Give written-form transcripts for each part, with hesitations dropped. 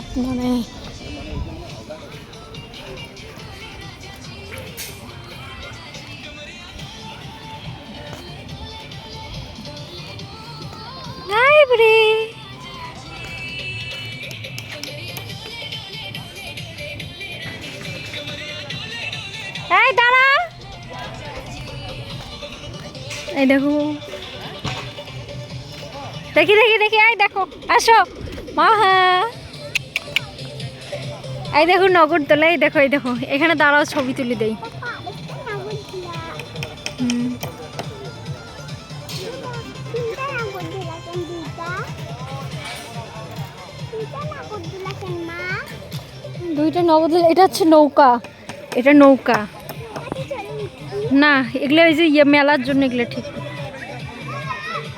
আপনারে হাই বুড়ি এই দাঁড়া এই দেখো দেখি দেখি দেখি এই দেখো আসো মাহা এই দেখো নগরদোলা এই দেখো এখানে দাঁড়াও ছবি তুলে দেই দুইটা নগরদোলা এটা হচ্ছে নৌকা এটা নৌকা না এগুলো ওই যে মেলার জন্য এগুলো ঠিক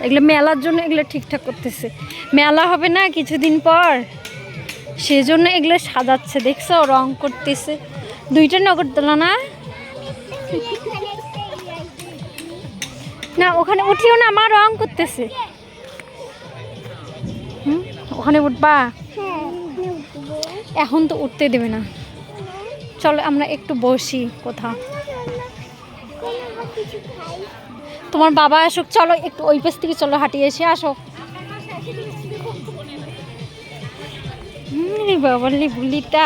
এগুলো মেলার জন্য এগুলো ঠিকঠাক করতেছে মেলা হবে না কিছুদিন পর সেজন্য এগুলো সাজাচ্ছে দেখছো রং করতেছে দুইটা নগরদোলা না না ওখানে উঠিও না মা রং করতেছে ওখানে উঠবা এখন তো উঠতে দেবে না চলো আমরা একটু বসি কোথাও তোমার বাবা আসুক চলো একটু ওই পাশ থেকে চলো হাঁটিয়ে এসে আসো বাবালি বুলিটা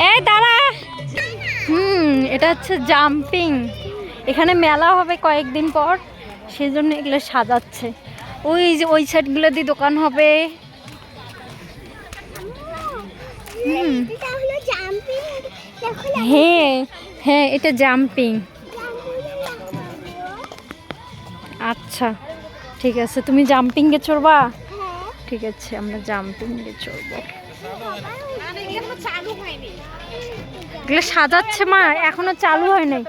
এই দাঁড়া এটা হচ্ছে জাম্পিং এখানে মেলা হবে কয়েকদিন পর সেজন্য এগুলো সাজাচ্ছে ওই যে ওই সাইডগুলো দিয়ে দোকান হবে হ্যাঁ হ্যাঁ এটা জাম্পিং আচ্ছা ঠিক আছে তুমি জাম্পিংয়ে চড়বা ঠিক আছে আমরা জাম্পিংয়ে চড়বো এগুলো সাজাচ্ছে মা এখনো চালু হয় নাই